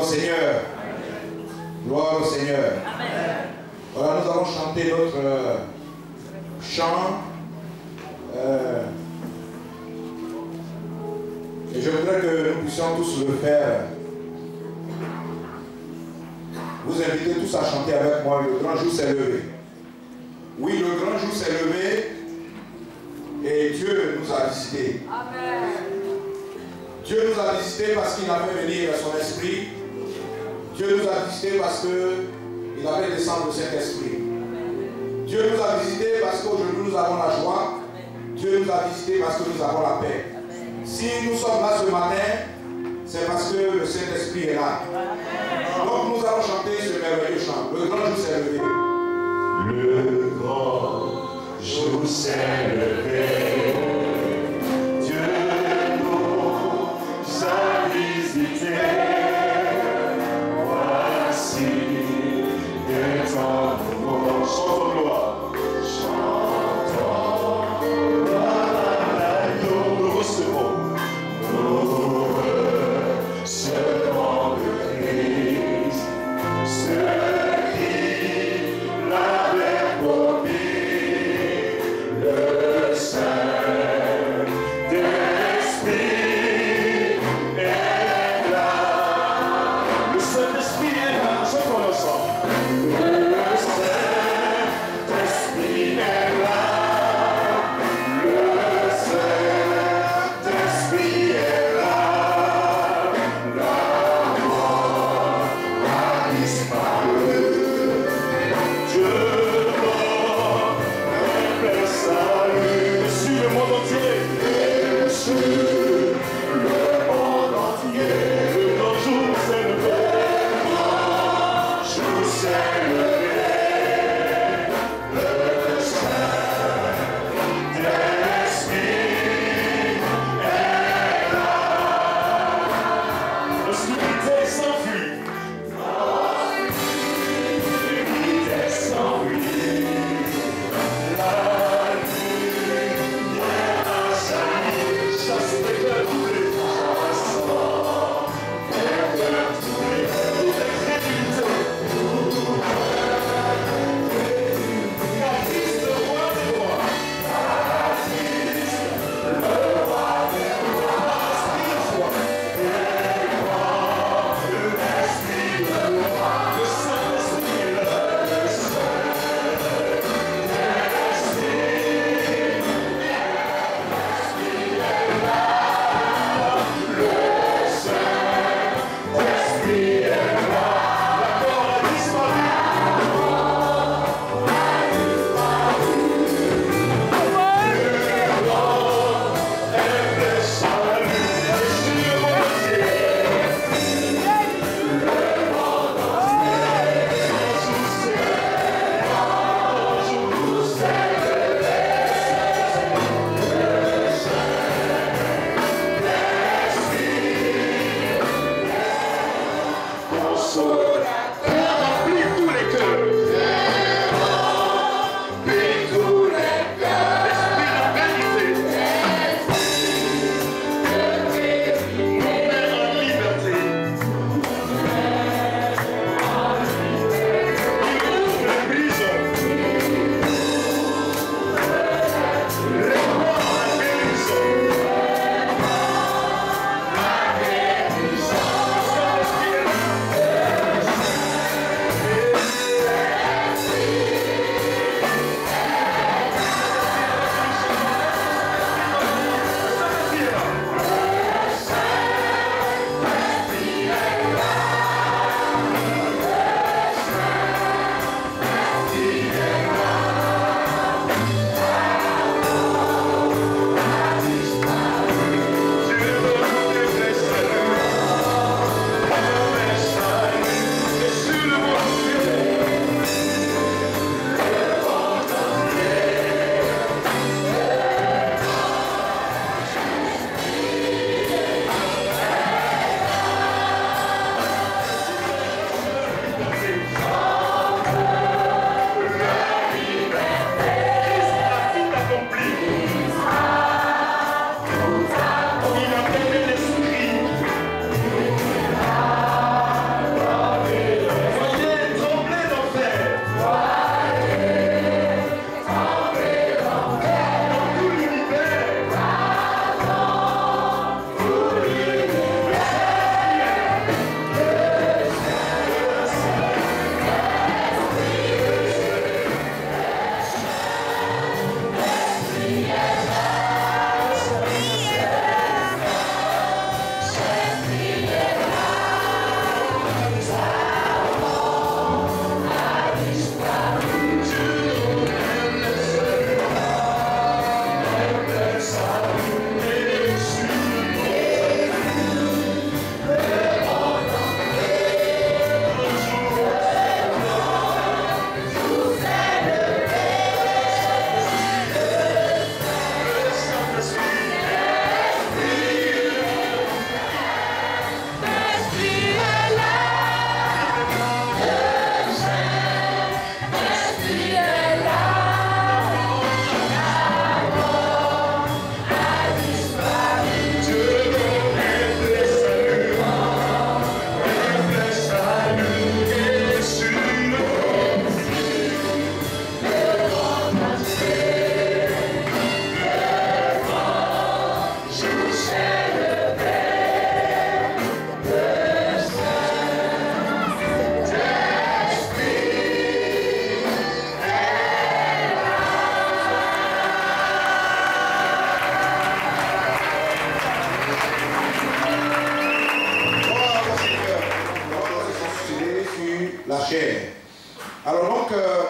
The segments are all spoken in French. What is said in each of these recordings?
Seigneur. Gloire au Seigneur. Voilà, nous allons chanter notre chant. Et je voudrais que nous puissions tous le faire. Vous invitez tous à chanter avec moi. Le grand jour s'est levé. Oui, le grand jour s'est levé. Et Dieu nous a visités. Amen. Dieu nous a visités parce qu'il a fait venir son esprit. Dieu nous a visités parce qu'il a fait descendre le Saint-Esprit. Dieu nous a visités parce qu'aujourd'hui nous avons la joie. Dieu nous a visités parce que nous avons la paix. Si nous sommes là ce matin, c'est parce que le Saint-Esprit est là. Donc nous allons chanter ce merveilleux chant. Le grand jour s'est levé. Le grand jour s'est levé. Dieu nous a visités. Voici des temps nouveaux. Chantons gloire. Chantons gloire. Nous recevons le Christ. Ce qui l'avait promis. Le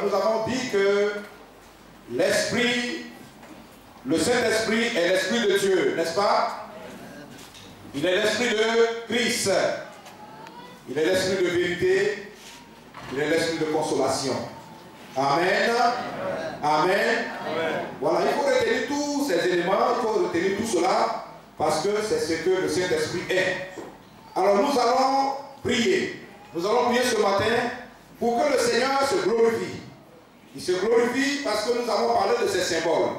nous avons dit que l'Esprit, le Saint-Esprit est l'Esprit de Dieu, n'est-ce pas? Il est l'Esprit de Christ. Il est l'Esprit de vérité. Il est l'Esprit de consolation. Amen. Amen. Voilà, il faut retenir tous ces éléments, il faut retenir tout cela, parce que c'est ce que le Saint-Esprit est. Alors nous allons prier. Nous allons prier ce matin pour que le Seigneur se glorifie. Il se glorifie parce que nous avons parlé de ces symboles.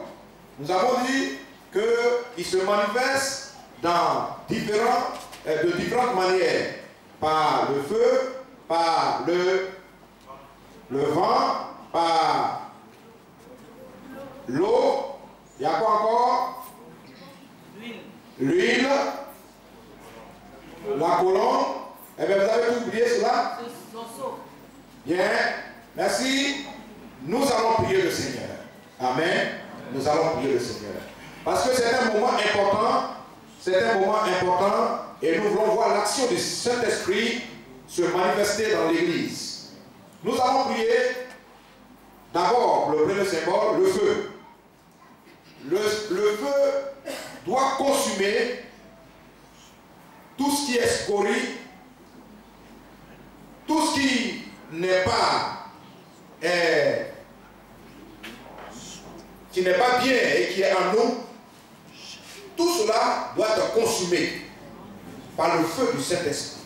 Nous avons dit qu'il se manifeste de différentes manières. Par le feu, par le vent, par l'eau. Il y a quoi encore? L'huile. La colombe. Eh bien, vous avez tout oublié cela? Bien. Merci. Nous allons prier le Seigneur. Amen. Nous allons prier le Seigneur. Parce que c'est un moment important. C'est un moment important. Et nous voulons voir l'action du Saint-Esprit se manifester dans l'Église. Nous allons prier d'abord le premier symbole, le feu. Le feu doit consumer tout ce qui est scorie, tout ce qui n'est pas bien et qui est en nous. Tout cela doit être consumé par le feu du Saint-Esprit.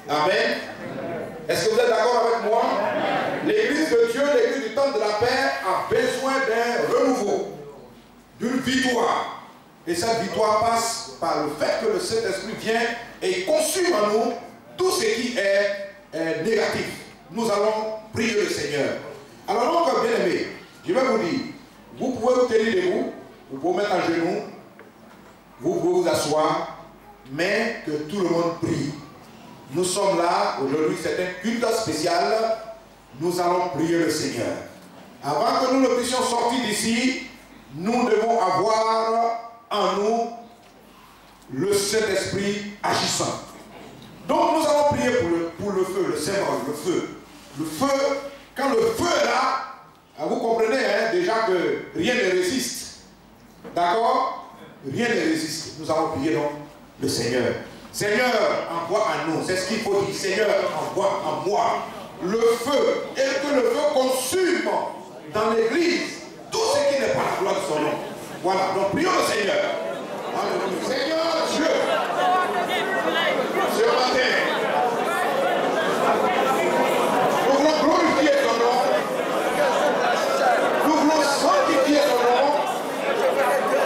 Amen. Est-ce que vous êtes d'accord avec moi? L'église de Dieu, l'église du temple de la paix a besoin d'un renouveau, d'une victoire. Et cette victoire passe par le fait que le Saint-Esprit vient et consume en nous tout ce qui est négatif. Nous allons prier le Seigneur. Alors donc, bien aimé, je vais vous dire, vous pouvez vous tenir debout, vous pouvez mettre à genoux, vous pouvez vous asseoir, mais que tout le monde prie. Nous sommes là, aujourd'hui c'est un culte spécial, nous allons prier le Seigneur. Avant que nous ne puissions sortir d'ici, nous devons avoir en nous le Saint-Esprit agissant. Donc nous allons prier pour le feu, le symbole, le feu. Le feu, quand le feu est là, vous comprenez déjà que rien ne résiste. D'accord? Rien ne résiste. Nous allons prier donc le Seigneur. Seigneur, envoie à nous. C'est ce qu'il faut dire. Seigneur, envoie à moi le feu. Et que le feu consume dans l'église tout ce qui n'est pas la gloire de son nom. Voilà. Donc prions le Seigneur. Alléluia. Seigneur Dieu, ce matin, nous voulons glorifier ton nom. Nous voulons sanctifier ton nom.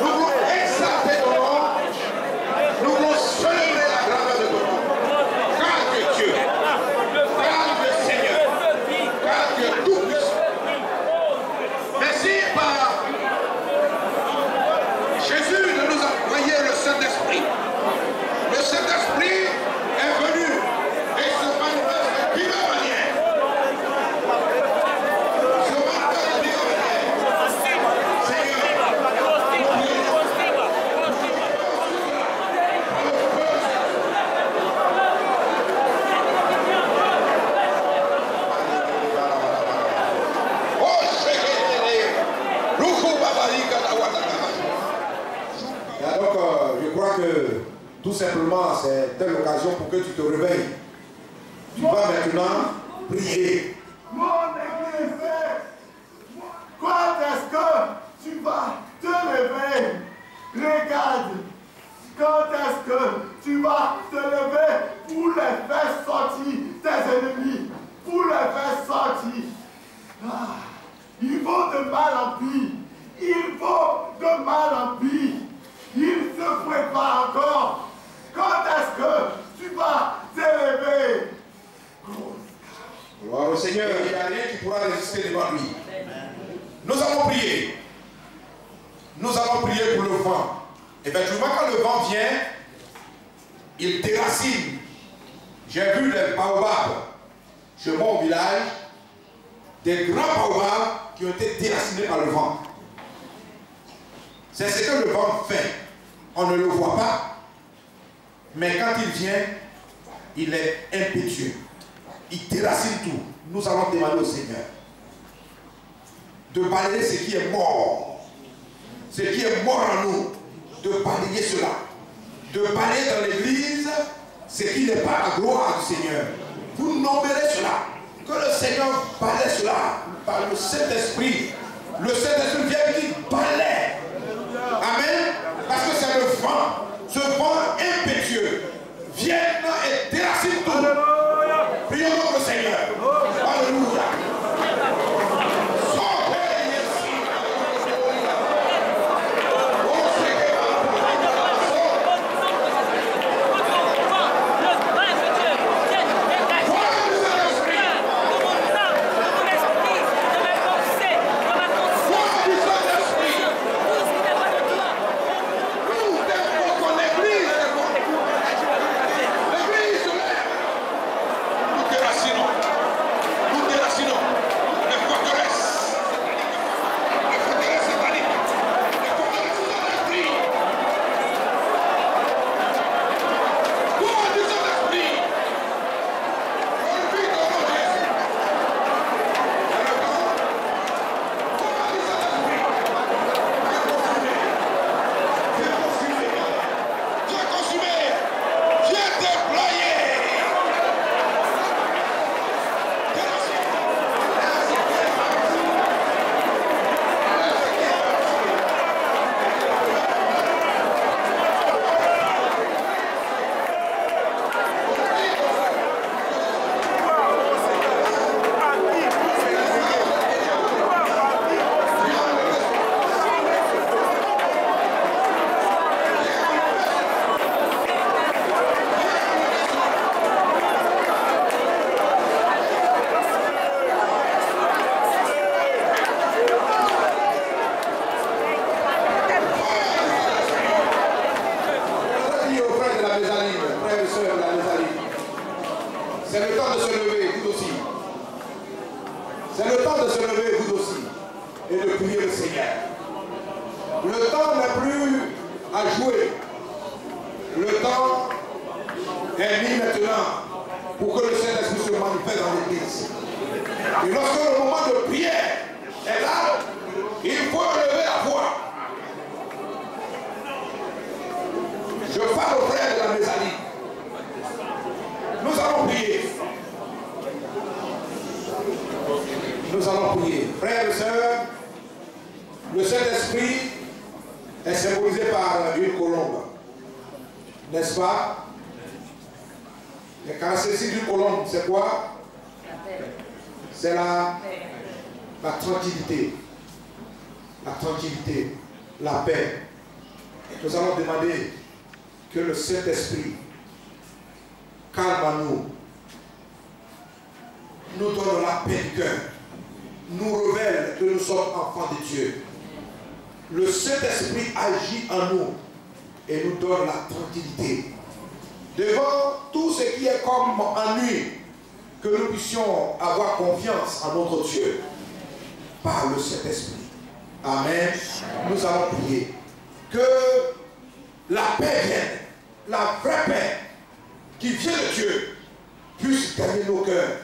Nous voulons exalter ton nom. Nous voulons célébrer la grandeur de ton nom. Car tu es Dieu. Car tu es Seigneur. Car tu es tout puissant. Merci par Jésus de nous envoyer le Saint-Esprit. Le Saint-Esprit est venu et se manifeste de diverses manières. Se manifeste de diverses manières. Seigneur, je crois que tout simplement c'est telle occasion pour que tu te réveilles. Tu vas maintenant prier. Mon église, quand est-ce que tu vas te lever? Regarde, quand est-ce que tu vas te lever pour les faire sortir tes ennemis, pour les faire sortir? Ah, il faut de mal en pire, il faut de mal en pire, il se prépare encore. Quand est-ce que tu vas te lever? Gloire au Seigneur, il n'y a rien qui pourra résister devant lui. Nous allons prier. Nous allons prier pour le vent. Effectivement, quand le vent vient, il déracine. J'ai vu des baobabs chez moi au village, des grands baobabs qui ont été déracinés par le vent. C'est ce que le vent fait. On ne le voit pas, mais quand il vient, il est impétueux. Il déracine tout. Nous allons demander au Seigneur de balayer ce qui est mort. Ce qui est mort en nous, de balayer cela. De balayer dans l'église ce qui n'est pas la gloire du Seigneur. Vous nommerez cela. Que le Seigneur balaye cela par le Saint-Esprit. Le Saint-Esprit vient et dit balaye. Amen. Parce que c'est le vent. Ce vent impétueux vient et déracine tout. Prions notre Seigneur. Alléluia. Saint-Esprit, calme en nous, nous donne la paix du cœur, nous révèle que nous sommes enfants de Dieu. Le Saint-Esprit agit en nous et nous donne la tranquillité. Devant tout ce qui est comme ennui, que nous puissions avoir confiance en notre Dieu par le Saint-Esprit. Amen. Nous allons prier que la paix vienne. La vraie paix qui vient de Dieu puisse gagner nos cœurs.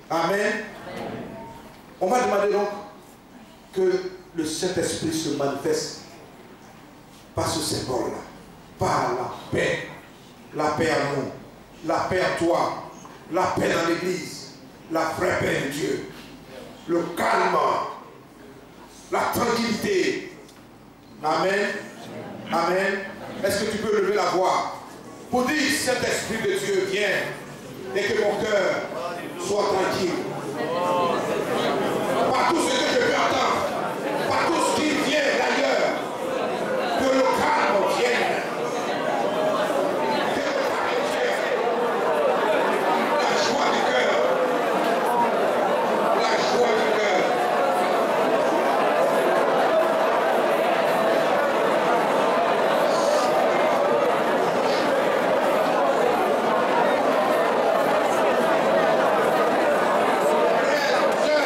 Amen. On va demander donc que le Saint-Esprit se manifeste par ce symbole-là, par la paix en nous, la paix en toi, la paix dans l'église, la vraie paix de Dieu, le calme, la tranquillité. Amen. Amen. Est-ce que tu peux lever la voix pour dire Saint-Esprit de Dieu, viens et que mon cœur soit tranquille. Par tout ce que je peux entendre, par tout ce qui vient d'ailleurs, que le calme vienne. La joie du cœur. La joie du cœur. Frères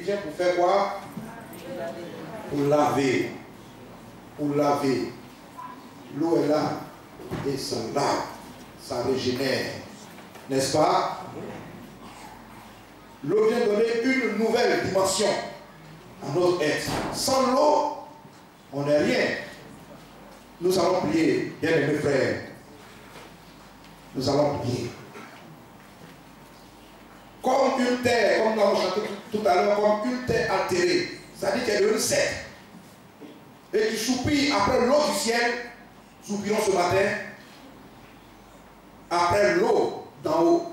vient pour faire quoi? Pour laver. Pour laver. L'eau est là et ça lave, ça régénère. N'est-ce pas? L'eau vient donner une nouvelle dimension à notre être. Sans l'eau, on n'est rien. Nous allons prier, bien-aimés frères. Nous allons prier. Comme une terre, comme nous avons chanté tout à l'heure, comme une terre altérée. C'est-à-dire qu'elle est devenue sec. Et tu soupires après l'eau du ciel. Soupirons ce matin. Après l'eau d'en haut.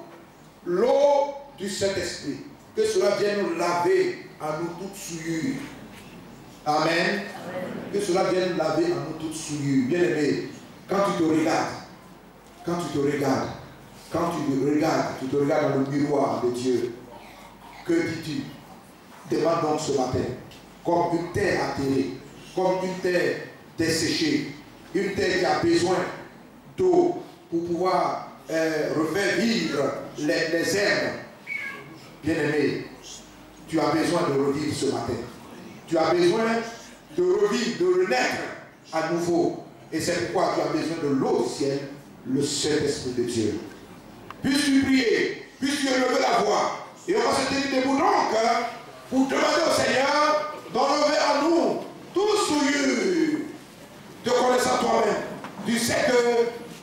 L'eau du Saint-Esprit. Que cela vienne nous laver à nous toutes souillures. Amen. Amen. Que cela vienne laver à nous toutes souillures. Bien aimé, quand tu te regardes, tu te regardes dans le miroir de Dieu. Que dis-tu? Demande donc ce matin. Comme une terre atterrée, comme une terre desséchée, une terre qui a besoin d'eau pour pouvoir refaire vivre les herbes. Bien-aimé, tu as besoin de revivre ce matin. Tu as besoin de revivre, de renaître à nouveau. Et c'est pourquoi tu as besoin de l'eau du ciel, le Saint-Esprit de Dieu. Puisses-tu prier, puisses-tu élever la voix. Et on va se tenir debout donc pour demander au Seigneur d'enlever à nous tout souillure. Te connaissant toi-même, tu sais que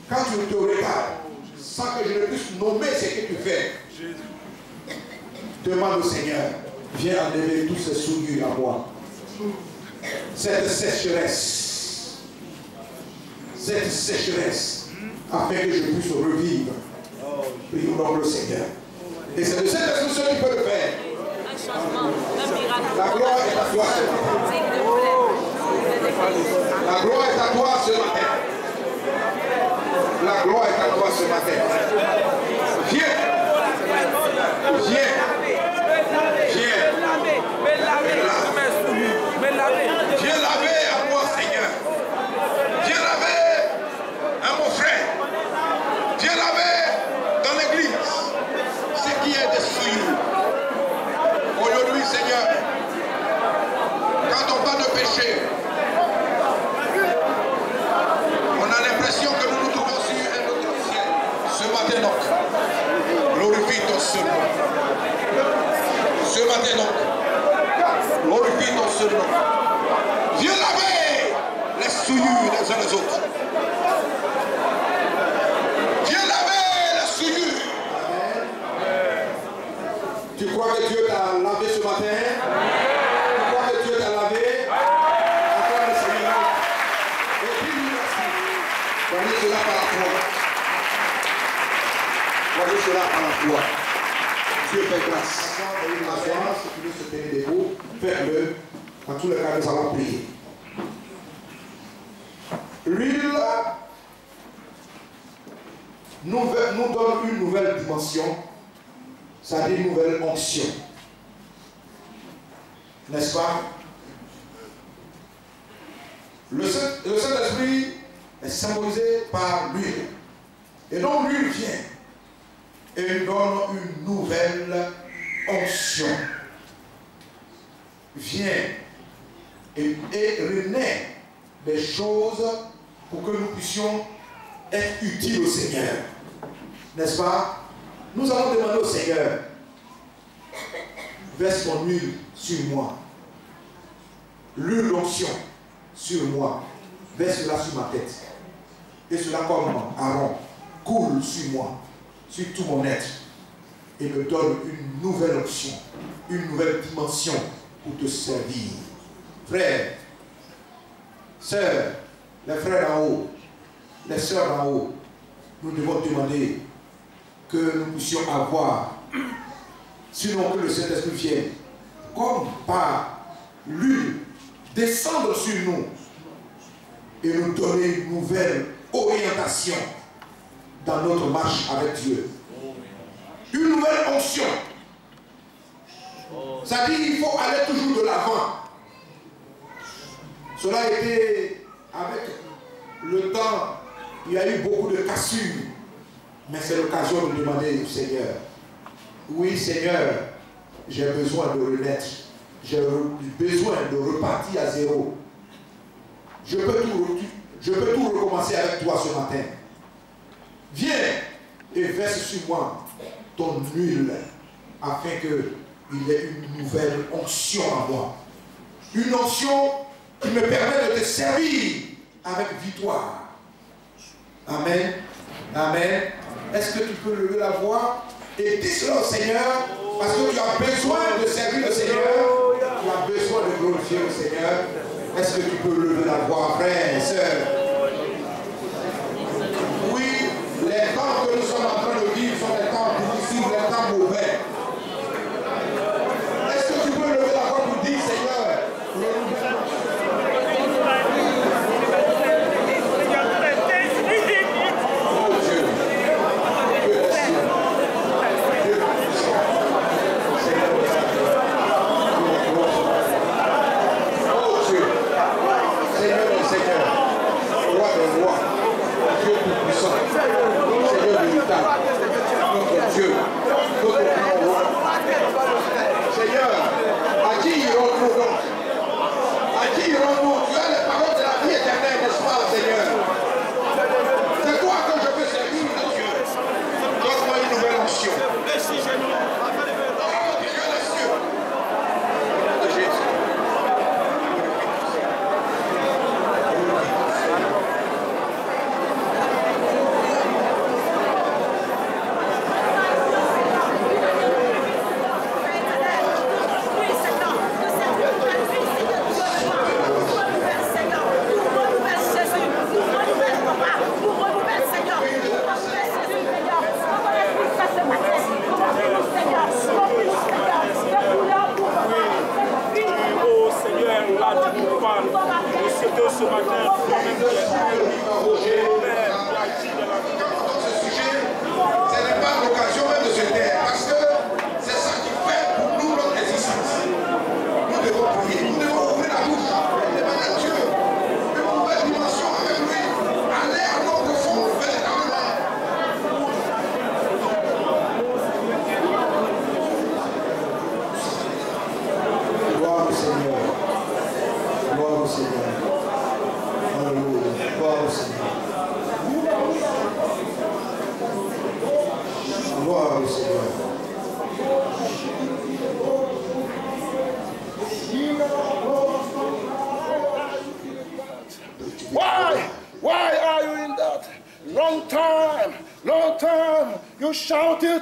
quand tu te regardes, sans que je ne puisse nommer ce que tu fais, demande au Seigneur, viens enlever tous ces souillures à moi. Cette sécheresse, afin que je puisse revivre. Prions donc le Seigneur. Et c'est de cette instruction qui peut le faire. Un changement, un miracle. La gloire est à toi ce matin. La gloire est à toi ce matin. La gloire est à toi ce matin. Viens. Viens laver à moi, Seigneur. Viens laver à mon frère. Viens laver dans l'église ce qui est des souillures. Aujourd'hui, Seigneur, quand on parle de péché, on a l'impression que nous nous trouvons sur un autre ciel. Ce matin donc, glorifie ton seul nom. Ce matin donc, glorifie ton seul nom. Viens laver les souillures les uns les autres. Viens laver les souillures. Tu crois que Dieu t'a lavé ce matin? Tu crois que Dieu t'a lavé? Acclame le Seigneur. Et dis-lui merci. Voyez cela par la foi. Voyez cela par la foi. Dieu fait grâce. Veuillez m'asseoir, si tu veux se tenir debout, faites-le. En tous les cas, nous allons prier. L'huile nous donne une nouvelle dimension, c'est-à-dire une nouvelle onction. N'est-ce pas? Le Saint-Esprit est symbolisé par l'huile. Et donc l'huile vient et donne une nouvelle onction. Vient et renaît des choses pour que nous puissions être utiles au Seigneur. N'est-ce pas? Nous allons demander au Seigneur, verse ton huile sur moi. L'huile d'onction sur moi. Verse cela sur ma tête. Et cela comme Aaron coule sur moi, sur tout mon être. Et me donne une nouvelle onction, une nouvelle dimension pour te servir. Frères, sœurs, les frères d'en haut, les sœurs d'en haut, nous devons demander que nous puissions avoir, sinon que le Saint-Esprit vienne, comme par l'huile, descendre sur nous et nous donner une nouvelle orientation dans notre marche avec Dieu. Une nouvelle onction. C'est-à-dire qu'il faut aller toujours de l'avant. Cela a été, avec le temps, il y a eu beaucoup de cassures. Mais c'est l'occasion de demander au Seigneur. Oui, Seigneur, j'ai besoin de renaître. j'ai besoin de repartir à zéro. Je peux tout recommencer avec toi ce matin. Viens et verse sur moi ton huile afin qu'il y ait une nouvelle onction en moi. Une onction qui me permet de te servir avec victoire. Amen. Amen. Est-ce que tu peux lever la voix et dis cela au Seigneur, parce que tu as besoin de servir le Seigneur, tu as besoin de glorifier le Seigneur. Est-ce que tu peux lever la voix, frère et soeur? Oui, les temps que nous sommes en train de vivre sont des temps difficiles, des temps mauvais. Est-ce que tu peux lever la voix pour dire, Seigneur,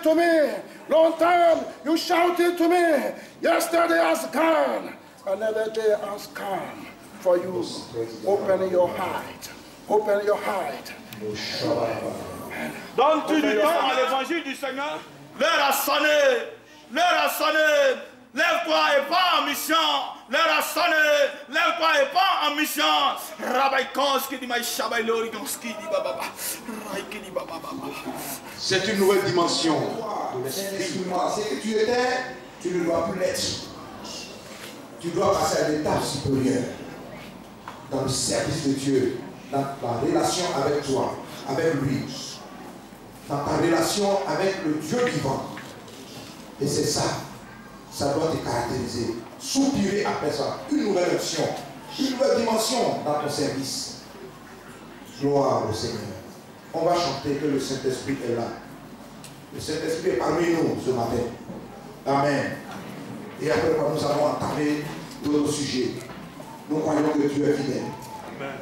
to me. Long time you shouted to me. Yesterday has gone. Another day has come for you. Open your heart. Open your heart. Donne-tu du temps à l'évangile du Seigneur? L'heure a sonné. L'heure a sonné. Lève-toi et pas en mission. L'heure a sonné. Lève-toi et pas en mission. C'est une nouvelle dimension de l'esprit. C'est que tu étais, tu ne dois plus l'être. Tu dois passer à l'étape supérieure dans le service de Dieu, dans la relation avec toi, avec lui, dans ta relation avec le Dieu vivant. Et c'est ça, ça doit te caractériser. Soupirer après ça, une nouvelle option, une nouvelle dimension dans ton service. Gloire au Seigneur. On va chanter que le Saint-Esprit est là. Le Saint-Esprit est parmi nous ce matin. Amen. Et après, nous allons entamer d'autres sujets. Nous croyons que Dieu est fidèle. Amen.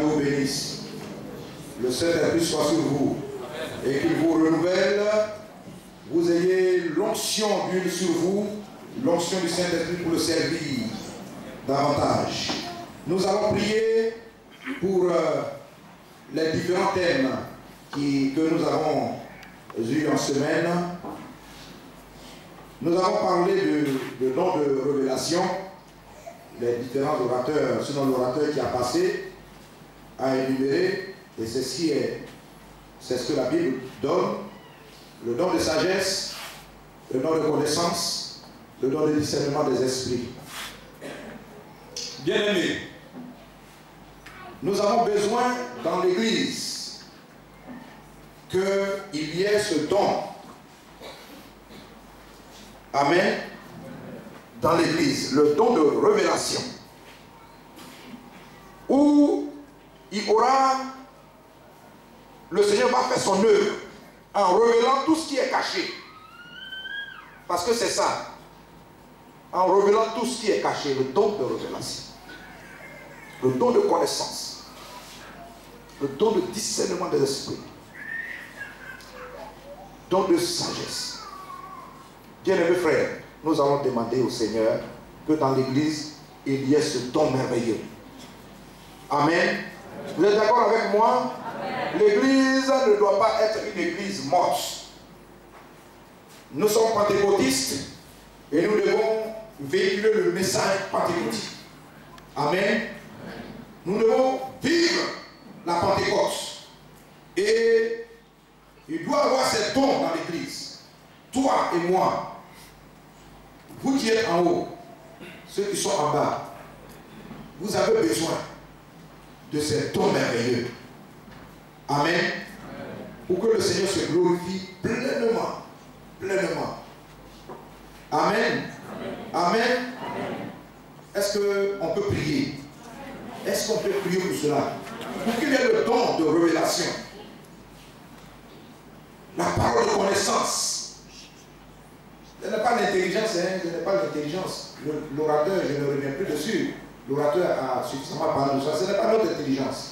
Dieu vous bénisse. Le Saint-Esprit soit sur vous et qu'il vous renouvelle. Vous ayez l'onction d'huile sur vous, l'onction du Saint-Esprit pour le servir davantage. Nous allons prier pour les différents thèmes que nous avons eus en semaine. Nous avons parlé de don de révélation. Les différents orateurs, sinon l'orateur qui a passé, a énuméré, et c'est ce que la Bible donne, le don de sagesse, le don de connaissance, le don de discernement des esprits. Bien-aimés, nous avons besoin dans l'Église qu'il y ait ce don. Amen. Dans l'Église, le don de révélation, où il aura, le Seigneur va faire son œuvre en révélant tout ce qui est caché. Parce que c'est ça, en révélant tout ce qui est caché, le don de révélation, le don de connaissance, le don de discernement des esprits, don de sagesse. Bien-aimés frères, nous allons demander au Seigneur que dans l'Église, il y ait ce don merveilleux. Amen. Vous êtes d'accord avec moi? L'Église ne doit pas être une Église morte. Nous sommes pentecôtistes et nous devons véhiculer le message pentecôtique. Amen. Nous devons vivre la Pentecôte. Et il doit y avoir ces dons dans l'Église. Toi et moi, vous qui êtes en haut, ceux qui sont en bas, vous avez besoin de ces dons merveilleux. Amen. Pour que le Seigneur se glorifie pleinement. Pleinement. Amen. Amen. Est-ce qu'on peut prier? Est-ce qu'on peut prier pour cela? Pour qu'il y ait le don de révélation. La parole de connaissance. Ce n'est pas l'intelligence, ce n'est pas l'intelligence. L'orateur, je ne reviens plus dessus. L'orateur a suffisamment parlé de ça. Ce n'est pas notre intelligence.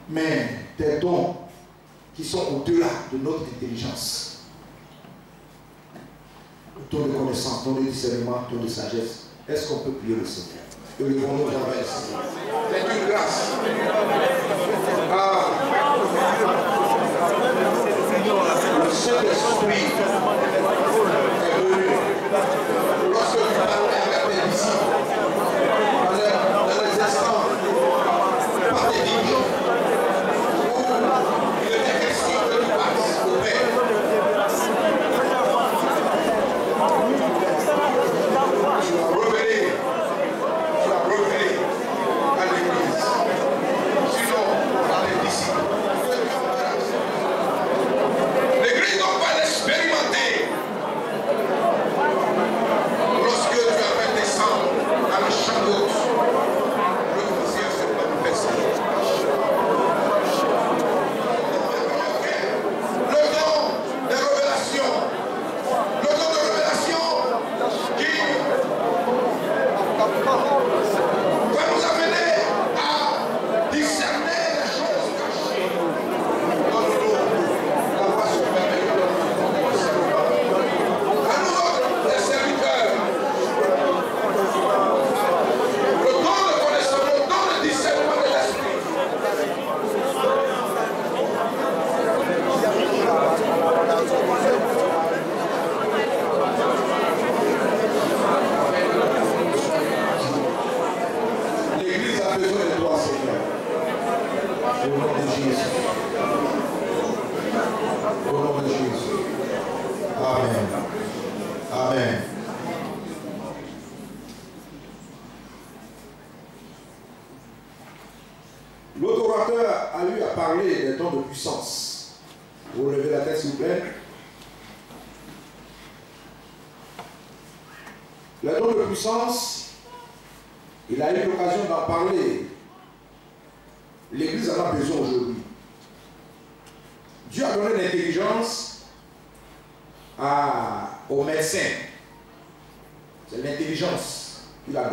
Mais des dons qui sont au-delà de notre intelligence. Don de connaissance, don de discernement, don de sagesse. Est-ce qu'on peut prier le Seigneur? Élevons-nous vers le Seigneur. C'est une grâce. Le Saint-Esprit est venu. Lorsque tu parlais avec tes disciples, dans les instants pathétiques, où il était question que tu passes au Père. Tu as révélé à l'Église. Sinon, à les disciples. L'Église ne doit pas l'expérimenter. Lorsque tu as fait descendre à la chambre haute, le Seigneur se manifeste. Le don de révélation. Le don de révélation qui va nous amener à discerner les choses cachées. Donne-nous la voix suprême. À nous autres, les serviteurs, le don de connaissance, le don de discernement de l'esprit. L'Église a besoin de toi, Seigneur. Au nom de Jésus. Au nom de Jésus. Amen. Amen. L'autre orateur a eu à parler des dons de puissance. Vous levez la tête, s'il vous plaît. Les dons de puissance, il a eu l'occasion d'en parler. L'Église en a besoin aujourd'hui. Dieu a donné l'intelligence aux médecins. C'est l'intelligence qu'il a